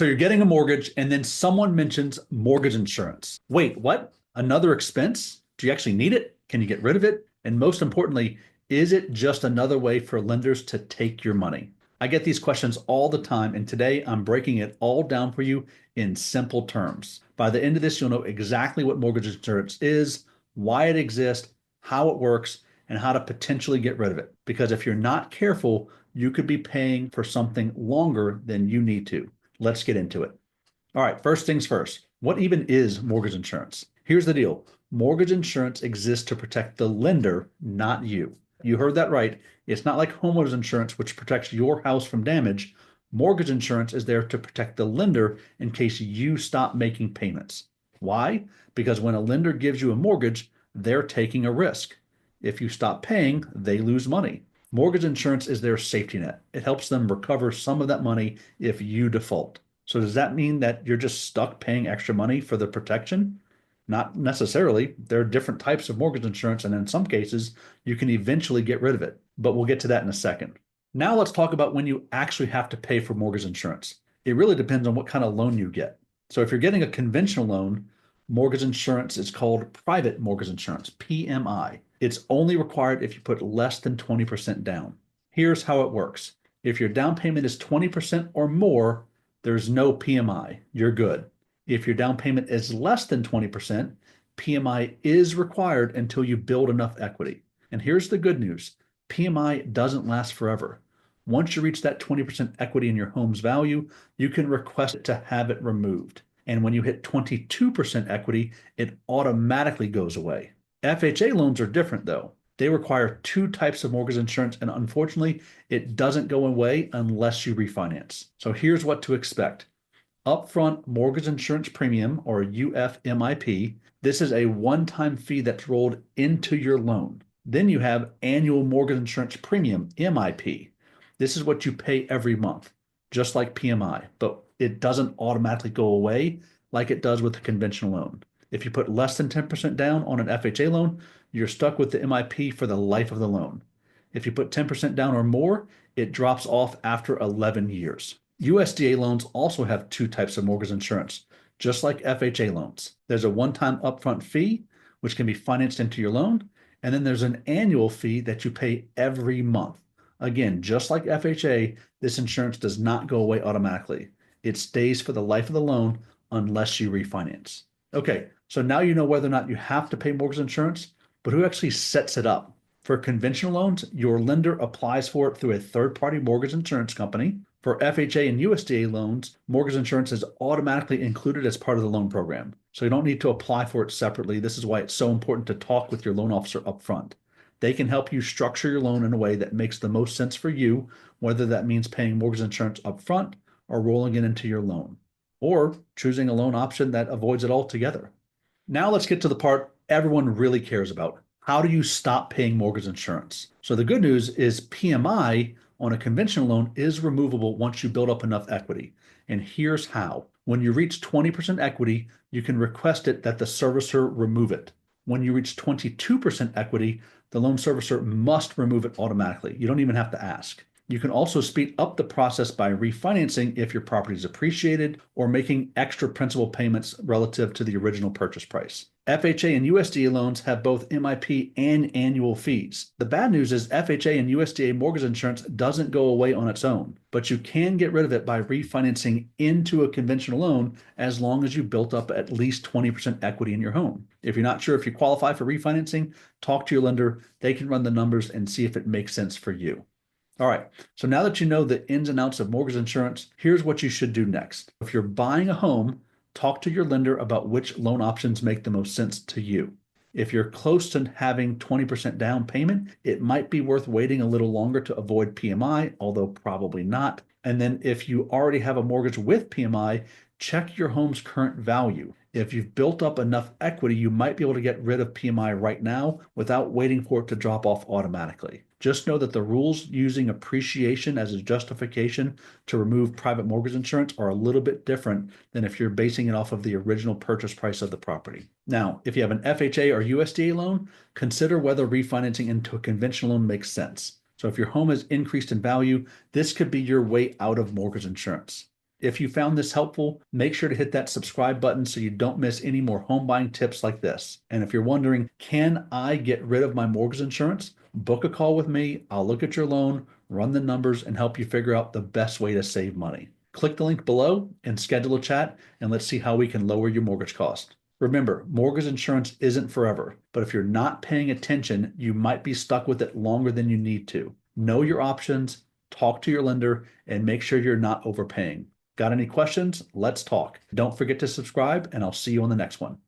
So you're getting a mortgage and then someone mentions mortgage insurance. Wait, what? Another expense? Do you actually need it? Can you get rid of it? And most importantly, is it just another way for lenders to take your money? I get these questions all the time, and today I'm breaking it all down for you in simple terms. By the end of this, you'll know exactly what mortgage insurance is, why it exists, how it works, and how to potentially get rid of it. Because if you're not careful, you could be paying for something longer than you need to. Let's get into it. All right, first things first. What even is mortgage insurance? Here's the deal. Mortgage insurance exists to protect the lender, not you. You heard that right. It's not like homeowners insurance, which protects your house from damage. Mortgage insurance is there to protect the lender in case you stop making payments. Why? Because when a lender gives you a mortgage, they're taking a risk. If you stop paying, they lose money. Mortgage insurance is their safety net. It helps them recover some of that money if you default. So does that mean that you're just stuck paying extra money for the protection? Not necessarily. There are different types of mortgage insurance, and in some cases, you can eventually get rid of it. But we'll get to that in a second. Now let's talk about when you actually have to pay for mortgage insurance. It really depends on what kind of loan you get. So if you're getting a conventional loan, mortgage insurance is called private mortgage insurance, PMI. It's only required if you put less than 20% down. Here's how it works. If your down payment is 20% or more, there's no PMI. You're good. If your down payment is less than 20%, PMI is required until you build enough equity. And here's the good news. PMI doesn't last forever. Once you reach that 20% equity in your home's value, you can request to have it removed. And when you hit 22% equity, it automatically goes away. FHA loans are different though. They require two types of mortgage insurance, and unfortunately, it doesn't go away unless you refinance. So here's what to expect. Upfront mortgage insurance premium, or UFMIP. This is a one-time fee that's rolled into your loan. Then you have annual mortgage insurance premium, MIP. This is what you pay every month, just like PMI, but it doesn't automatically go away like it does with a conventional loan. If you put less than 10% down on an FHA loan, you're stuck with the MIP for the life of the loan. If you put 10% down or more, it drops off after 11 years. USDA loans also have two types of mortgage insurance, just like FHA loans. There's a one-time upfront fee, which can be financed into your loan, and then there's an annual fee that you pay every month. Again, just like FHA, this insurance does not go away automatically. It stays for the life of the loan unless you refinance. Okay, so now you know whether or not you have to pay mortgage insurance, but who actually sets it up? For conventional loans, your lender applies for it through a third-party mortgage insurance company. For FHA and USDA loans, mortgage insurance is automatically included as part of the loan program. So you don't need to apply for it separately. This is why it's so important to talk with your loan officer upfront. They can help you structure your loan in a way that makes the most sense for you, whether that means paying mortgage insurance upfront or rolling it into your loan, or choosing a loan option that avoids it altogether. Now let's get to the part everyone really cares about. How do you stop paying mortgage insurance? So the good news is PMI on a conventional loan is removable once you build up enough equity. And here's how. When you reach 20% equity, you can request it that the servicer remove it. When you reach 22% equity, the loan servicer must remove it automatically. You don't even have to ask. You can also speed up the process by refinancing if your property is appreciated or making extra principal payments relative to the original purchase price. FHA and USDA loans have both MIP and annual fees. The bad news is FHA and USDA mortgage insurance doesn't go away on its own, but you can get rid of it by refinancing into a conventional loan as long as you built up at least 20% equity in your home. If you're not sure if you qualify for refinancing, talk to your lender. They can run the numbers and see if it makes sense for you. All right, so now that you know the ins and outs of mortgage insurance, here's what you should do next. If you're buying a home, talk to your lender about which loan options make the most sense to you. If you're close to having 20% down payment, it might be worth waiting a little longer to avoid PMI, although probably not. And then if you already have a mortgage with PMI, check your home's current value. If you've built up enough equity, you might be able to get rid of PMI right now without waiting for it to drop off automatically. Just know that the rules using appreciation as a justification to remove private mortgage insurance are a little bit different than if you're basing it off of the original purchase price of the property. Now, if you have an FHA or USDA loan, consider whether refinancing into a conventional loan makes sense. So if your home has increased in value, this could be your way out of mortgage insurance. If you found this helpful, make sure to hit that subscribe button so you don't miss any more home buying tips like this. And if you're wondering, can I get rid of my mortgage insurance? Book a call with me. I'll look at your loan, run the numbers, and help you figure out the best way to save money. Click the link below and schedule a chat, and let's see how we can lower your mortgage cost. Remember, mortgage insurance isn't forever, but if you're not paying attention, you might be stuck with it longer than you need to. Know your options, talk to your lender, and make sure you're not overpaying. Got any questions? Let's talk. Don't forget to subscribe, and I'll see you on the next one.